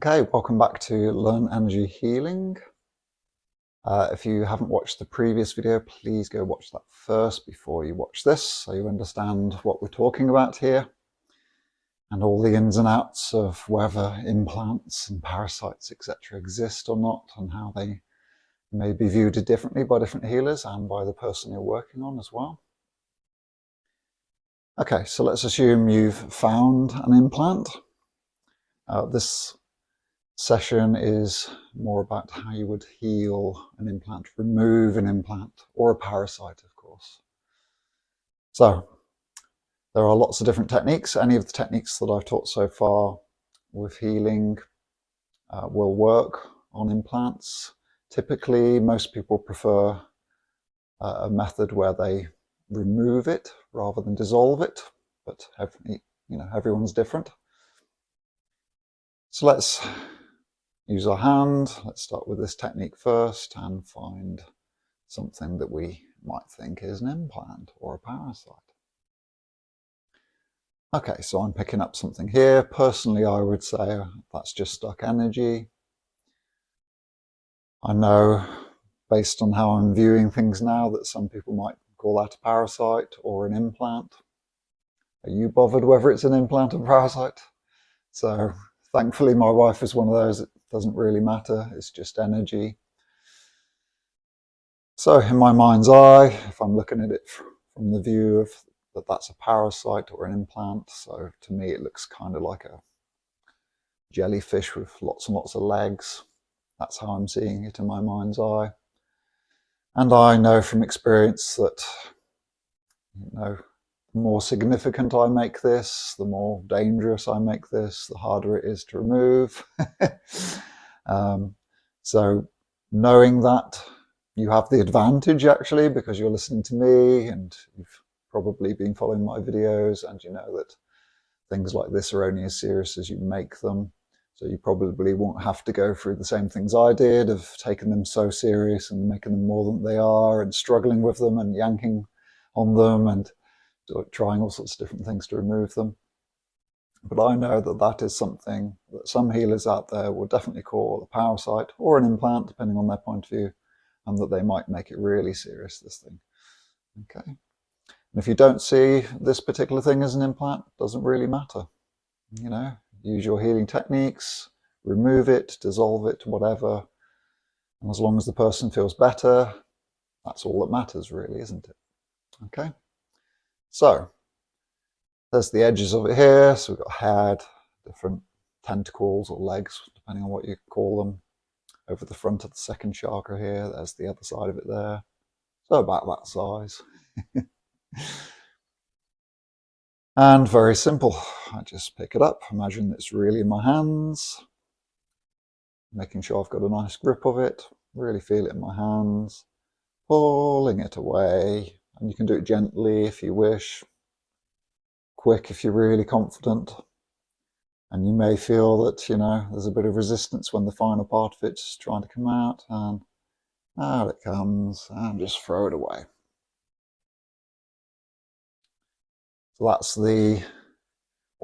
Okay, welcome back to Learn Energy Healing. If you haven't watched the previous video, please go watch that first before you watch this, so you understand what we're talking about here and all the ins and outs of whether implants and parasites, etc. exist or not, and how they may be viewed differently by different healers and by the person you're working on as well. Okay, so let's assume you've found an implant. This session is more about how you would heal an implant, remove an implant, or a parasite, of course. So there are lots of different techniques. Any of the techniques that I've taught so far with healing will work on implants. Typically, most people prefer a method where they remove it rather than dissolve it, but everyone's different. So let's use our hand. Let's start with this technique first and find something that we might think is an implant or a parasite. Okay, so I'm picking up something here. Personally, I would say that's just stuck energy. I know, based on how I'm viewing things now, that some people might call that a parasite or an implant. Are you bothered whether it's an implant or parasite? So thankfully, my wife is one of those. It doesn't really matter. It's just energy. So in my mind's eye, if I'm looking at it from the view of that that's a parasite or an implant, so to me it looks kind of like a jellyfish with lots and lots of legs. That's how I'm seeing it in my mind's eye. And I know from experience that, the more significant I make this, the more dangerous I make this, the harder it is to remove. So knowing that, you have the advantage actually, because you're listening to me and you've probably been following my videos, and you know that things like this are only as serious as you make them. So you probably won't have to go through the same things I did of taking them so serious and making them more than they are and struggling with them and yanking on them and trying all sorts of different things to remove them. But I know that that is something that some healers out there will definitely call a parasite or an implant, depending on their point of view, and that they might make it really serious, this thing. Okay. And if you don't see this particular thing as an implant, it doesn't really matter. Use your healing techniques, remove it, dissolve it, whatever. And as long as the person feels better, that's all that matters really, isn't it? Okay. So there's the edges of it here. So we've got head, different tentacles or legs, depending on what you call them. Over the front of the second chakra here, there's the other side of it there. So about that size. And very simple. I just pick it up, imagine it's really in my hands, making sure I've got a nice grip of it, really feel it in my hands, pulling it away. And you can do it gently if you wish, quick if you're really confident. And you may feel that, there's a bit of resistance when the final part of it's trying to come out, and out it comes, and just throw it away. So that's the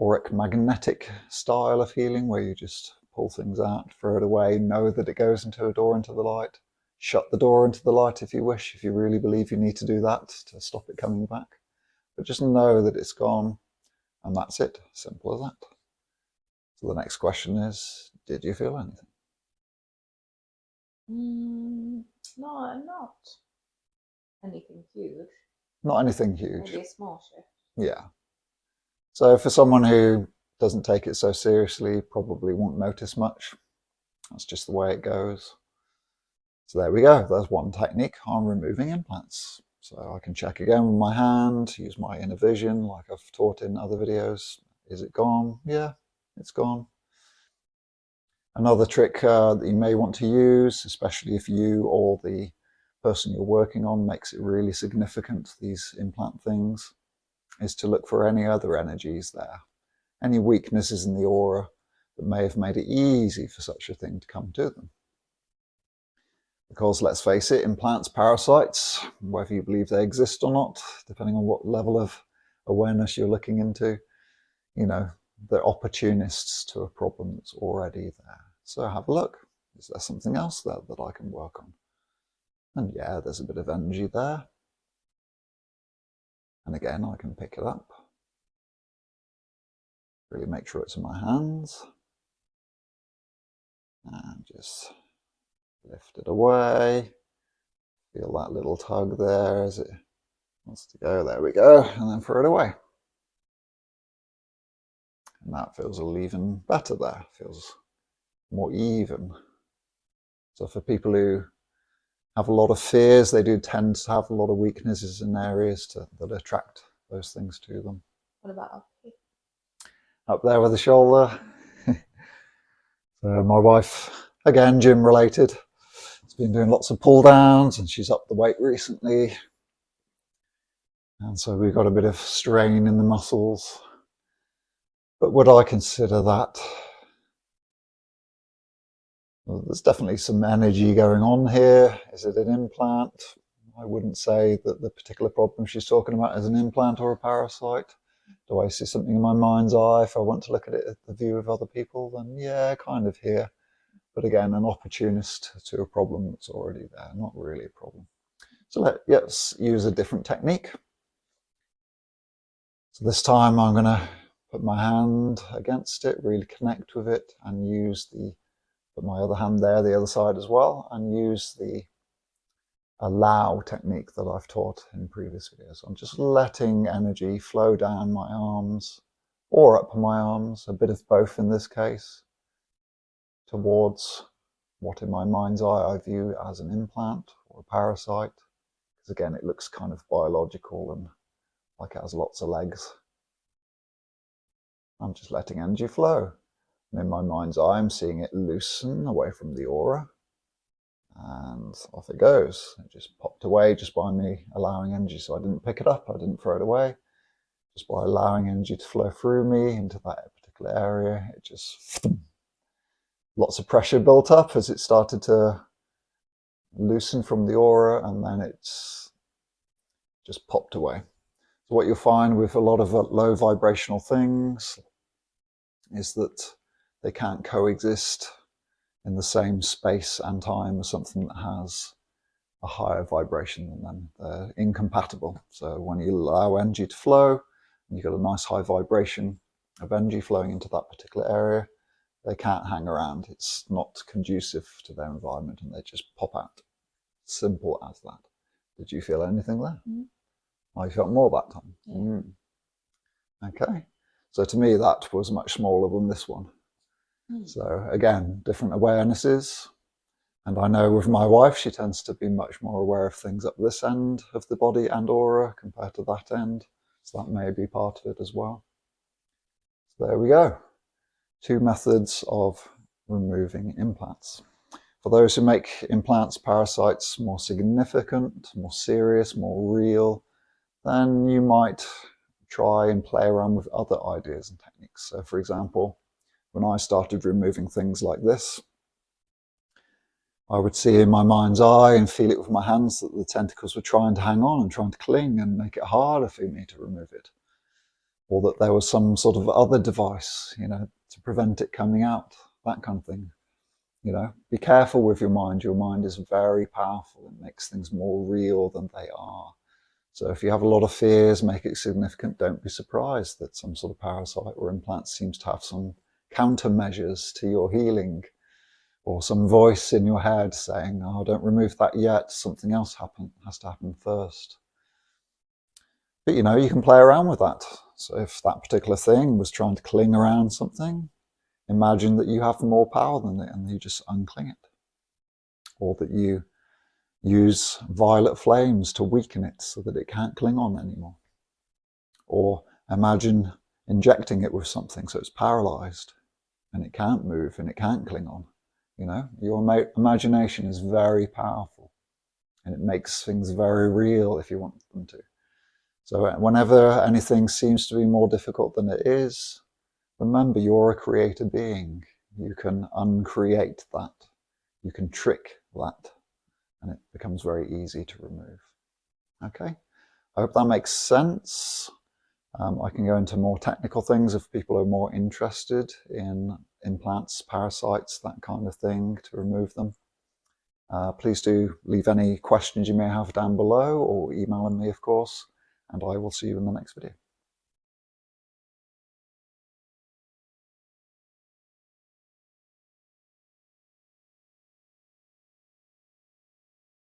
auric magnetic style of healing, where you just pull things out, throw it away, know that it goes into a door into the light, shut the door into the light if you wish, if you really believe you need to do that to stop it coming back. But just know that it's gone, and that's it. Simple as that. So the next question is, did you feel anything? No, not anything huge. Not anything huge. Maybe a small shift. Yeah. So for someone who doesn't take it so seriously, probably won't notice much. That's just the way it goes. So there we go. There's one technique on removing implants. So I can check again with my hand, use my inner vision like I've taught in other videos. Is it gone? Yeah, it's gone. Another trick that you may want to use, especially if you or the person you're working on makes it really significant, these implant things, is to look for any other energies there, any weaknesses in the aura that may have made it easy for such a thing to come to them. Because let's face it, implants, parasites, whether you believe they exist or not, depending on what level of awareness you're looking into, they're opportunists to a problem that's already there. So have a look. Is there something else there that I can work on? And yeah, there's a bit of energy there. And again, I can pick it up. Really make sure it's in my hands. And just lift it away. Feel that little tug there as it wants to go. There we go. And then throw it away. And that feels even better there. Feels more even. So for people who have a lot of fears, they do tend to have a lot of weaknesses in areas that attract those things to them. What about up here? Up there with the shoulder. So my wife, again, gym related, has been doing lots of pull downs and she's upped the weight recently. And so we've got a bit of strain in the muscles. But would I consider that? Well, there's definitely some energy going on here. Is it an implant? I wouldn't say that the particular problem she's talking about is an implant or a parasite. Do I see something in my mind's eye? If I want to look at it at the view of other people, then yeah, kind of here. But again, an opportunist to a problem that's already there, not really a problem. So let's use a different technique. So this time I'm going to put my hand against it, really connect with it, and put my other hand there, the other side as well, and use the allow technique that I've taught in previous videos. I'm just letting energy flow down my arms or up my arms, a bit of both in this case, towards what in my mind's eye I view as an implant or a parasite, because again it looks kind of biological and like it has lots of legs. I'm just letting energy flow, and in my mind's eye I'm seeing it loosen away from the aura, and off it goes. It just popped away just by me allowing energy. So I didn't pick it up, I didn't throw it away, just by allowing energy to flow through me into that particular area. It just lots of pressure built up as it started to loosen from the aura, and then it's just popped away. So what you'll find with a lot of low vibrational things is that they can't coexist in the same space and time as something that has a higher vibration than them. They're incompatible. So when you allow energy to flow, and you've got a nice high vibration of energy flowing into that particular area, they can't hang around. It's not conducive to their environment and they just pop out. Simple as that. Did you feel anything there? Mm-hmm. I felt more that time. Yeah. Mm. Okay. So to me, that was much smaller than this one. Mm. So again, different awarenesses. And I know with my wife, she tends to be much more aware of things up this end of the body and aura compared to that end. So that may be part of it as well. So there we go. 2 methods of removing implants. For those who make implants, parasites more significant, more serious, more real, then you might try and play around with other ideas and techniques. So for example, when I started removing things like this, I would see in my mind's eye and feel it with my hands that the tentacles were trying to hang on and trying to cling and make it harder for me to remove it. Or that there was some sort of other device, to prevent it coming out, that kind of thing. Be careful with your mind. Your mind is very powerful. It makes things more real than they are. So if you have a lot of fears, make it significant. Don't be surprised that some sort of parasite or implant seems to have some countermeasures to your healing, or some voice in your head saying, oh, don't remove that yet. Something else has to happen first. But you can play around with that. So if that particular thing was trying to cling around something, imagine that you have more power than it and you just uncling it. Or that you use violet flames to weaken it so that it can't cling on anymore. Or imagine injecting it with something so it's paralyzed and it can't move and it can't cling on. Your imagination is very powerful and it makes things very real if you want them to. So whenever anything seems to be more difficult than it is, remember you're a creator being. You can uncreate that. You can trick that. And it becomes very easy to remove. Okay, I hope that makes sense. I can go into more technical things if people are more interested in implants, parasites, that kind of thing, to remove them. Please do leave any questions you may have down below, or email me, of course, and I will see you in the next video.